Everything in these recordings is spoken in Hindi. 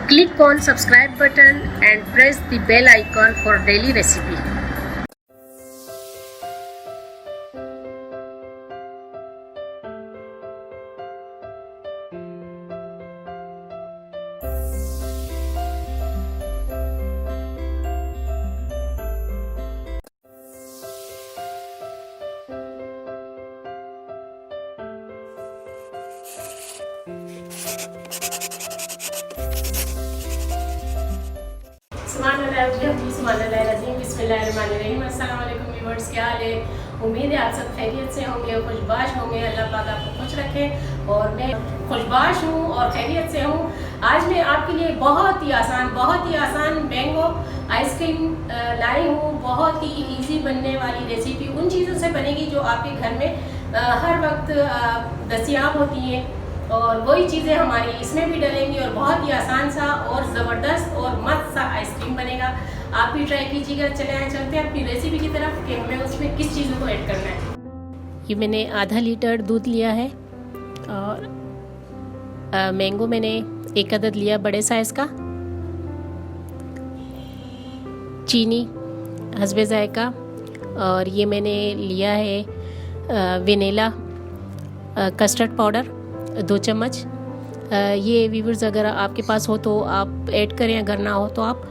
Click on subscribe button and press the bell icon for daily recipe. अस्सलाम वालेकुम व्यूअर्स, क्या हाल है। उम्मीद है आप सब खैरियत से होंगे और खुशबाश होंगे। अल्लाह पाक आपको खुश रखे और मैं खुशबाश हूँ और खैरियत से हूँ। आज मैं आपके लिए बहुत ही आसान मैंगो आइसक्रीम लाई हूँ। बहुत ही इजी बनने वाली रेसिपी उन चीज़ों से बनेगी जो आपके घर में हर वक्त दस्तयाब होती हैं और वही चीज़ें हमारी इसमें भी डलेंगी और बहुत ही आसान सा और ज़बरदस्त और मस्त सा आइसक्रीम बनेगा। आप भी ट्राई कीजिएगा। चलते हैं अपनी रेसिपी की तरफ कि हमें उसमें किस चीज़ों को ऐड करना है। ये मैंने आधा लीटर दूध लिया है और मैंगो मैंने 1 अदद लिया बड़े साइज़ का। चीनी हस्बे जायका और ये मैंने लिया है वेनिला कस्टर्ड पाउडर 2 चम्मच। ये व्यूअर्स अगर आपके पास हो तो आप ऐड करें, अगर ना हो तो आप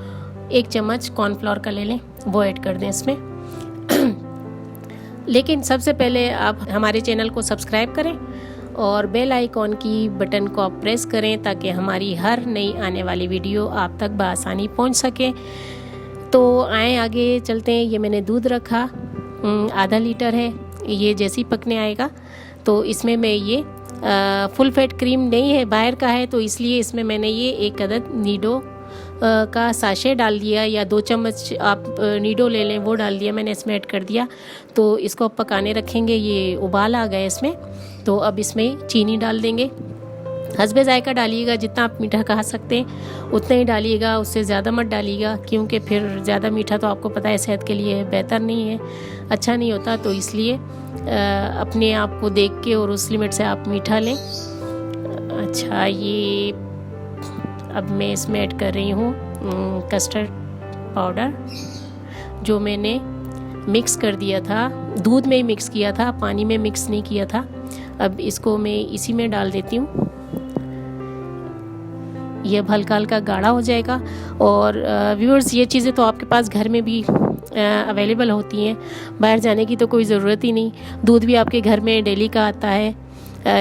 1 चम्मच कॉर्नफ्लोर का ले लें, वो ऐड कर दें इसमें। लेकिन सबसे पहले आप हमारे चैनल को सब्सक्राइब करें और बेल आइकॉन की बटन को आप प्रेस करें ताकि हमारी हर नई आने वाली वीडियो आप तक बआसानी पहुंच सके। तो आए आगे चलते हैं। ये मैंने दूध रखा आधा लीटर है। ये जैसे ही पकने आएगा तो इसमें मैं ये फुल फैट क्रीम नहीं है, बाहर का है, तो इसलिए इसमें मैंने ये 1 अदद नीडो का साशे डाल दिया या 2 चम्मच आप नीडो ले लें, वो डाल दिया मैंने इसमें ऐड कर दिया। तो इसको अब पकाने रखेंगे। ये उबाल आ गए इसमें, तो अब इसमें चीनी डाल देंगे। हस्बे जायका डालिएगा, जितना आप मीठा खा सकते हैं उतना ही डालिएगा, उससे ज़्यादा मत डालिएगा क्योंकि फिर ज़्यादा मीठा तो आपको पता है सेहत के लिए बेहतर नहीं है, अच्छा नहीं होता। तो इसलिए अपने आप को देख के और उस लिमिट से आप मीठा लें। अच्छा, ये अब मैं इसमें ऐड कर रही हूँ कस्टर्ड पाउडर जो मैंने मिक्स कर दिया था, दूध में ही मिक्स किया था, पानी में मिक्स नहीं किया था। अब इसको मैं इसी में डाल देती हूँ। ये हल्का हल्का गाढ़ा हो जाएगा। और व्यूअर्स, ये चीज़ें तो आपके पास घर में भी अवेलेबल होती हैं, बाहर जाने की तो कोई ज़रूरत ही नहीं। दूध भी आपके घर में डेली का आता है।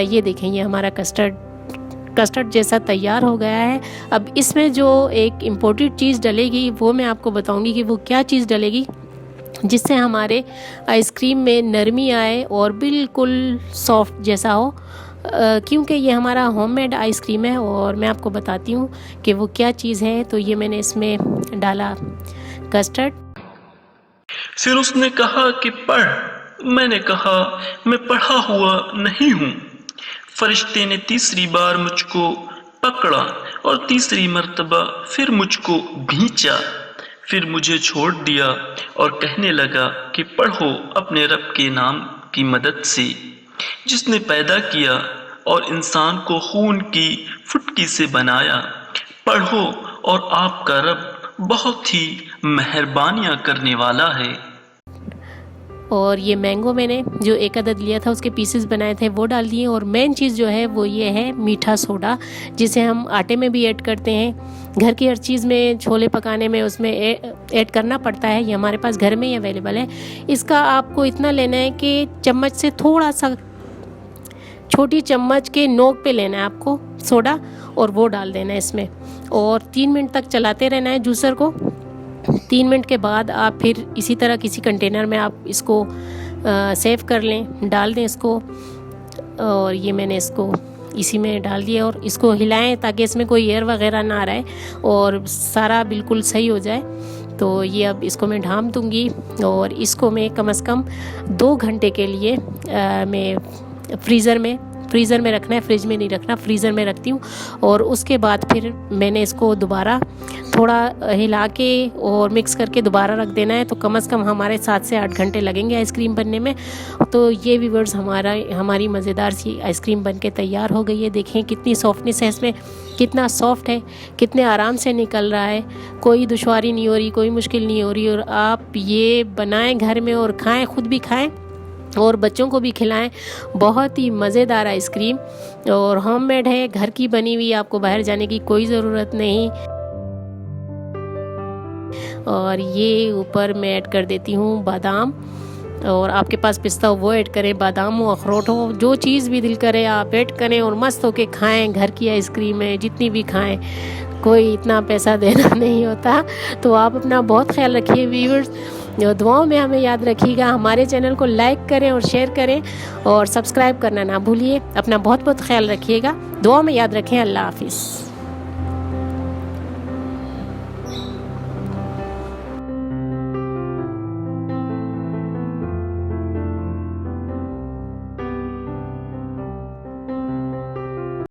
ये देखें, ये हमारा कस्टर्ड जैसा तैयार हो गया है। अब इसमें जो एक इम्पोर्टेंट चीज़ डलेगी वो मैं आपको बताऊंगी कि वो क्या चीज़ डलेगी जिससे हमारे आइसक्रीम में नरमी आए और बिल्कुल सॉफ्ट जैसा हो, क्योंकि ये हमारा होममेड आइसक्रीम है और मैं आपको बताती हूँ कि वो क्या चीज़ है। तो ये मैंने इसमें डाला कस्टर्ड। फिर उसने कहा कि पढ़। मैंने कहा मैं पढ़ा हुआ नहीं हूँ। फरिश्ते ने तीसरी बार मुझको पकड़ा और तीसरी मर्तबा फिर मुझको भींचा, फिर मुझे छोड़ दिया और कहने लगा कि पढ़ो अपने रब के नाम की मदद से, जिसने पैदा किया और इंसान को खून की फुटकी से बनाया। पढ़ो और आपका रब बहुत ही मेहरबानियाँ करने वाला है। और ये मैंगो मैंने जो 1 अदद लिया था उसके पीसेस बनाए थे वो डाल दिए। और मेन चीज़ जो है वो ये है मीठा सोडा, जिसे हम आटे में भी ऐड करते हैं। घर की हर चीज़ में, छोले पकाने में उसमें ऐड करना पड़ता है। ये हमारे पास घर में ही अवेलेबल है। इसका आपको इतना लेना है कि चम्मच से थोड़ा सा, छोटी चम्मच के नोक पे लेना है आपको सोडा और वो डाल देना है इसमें और 3 मिनट तक चलाते रहना है जूसर को। 3 मिनट के बाद आप फिर इसी तरह किसी कंटेनर में आप इसको सेव कर लें, डाल दें इसको। और ये मैंने इसको इसी में डाल दिया और इसको हिलाएं ताकि इसमें कोई एयर वगैरह ना आ रहा है और सारा बिल्कुल सही हो जाए। तो ये अब इसको मैं ढाँप दूँगी और इसको मैं कम से कम 2 घंटे के लिए मैं फ्रीज़र में रखना है, फ्रिज में नहीं रखना, फ्रीज़र में रखती हूँ। और उसके बाद फिर मैंने इसको दोबारा थोड़ा हिला के और मिक्स करके दोबारा रख देना है। तो कम से कम हमारे 7 से 8 घंटे लगेंगे आइसक्रीम बनने में। तो ये व्यूअर्स हमारी मज़ेदार सी आइसक्रीम बन के तैयार हो गई है। देखें कितनी सॉफ्टनेस है इसमें कितना सॉफ्ट है, कितने आराम से निकल रहा है, कोई दुश्वारी नहीं हो रही, कोई मुश्किल नहीं हो रही। और आप ये बनाएं घर में और खाएं, खुद भी खाएं और बच्चों को भी खिलाएं। बहुत ही मज़ेदार आइसक्रीम और होममेड है, घर की बनी हुई, आपको बाहर जाने की कोई ज़रूरत नहीं। और ये ऊपर मैं ऐड कर देती हूँ बादाम, और आपके पास पिस्ता हो वो ऐड करें, बादाम हो, अखरोट हो, जो चीज़ भी दिल करे आप ऐड करें और मस्त होके खाएं। घर की आइसक्रीम है, जितनी भी खाएं, कोई इतना पैसा देना नहीं होता। तो आप अपना बहुत ख्याल रखिए व्यूअर्स, दुआओं में हमें याद रखिएगा। हमारे चैनल को लाइक करें और शेयर करें और सब्सक्राइब करना ना भूलिए। अपना बहुत बहुत ख्याल रखिएगा, दुआओं में याद रखें। अल्लाह हाफिज़।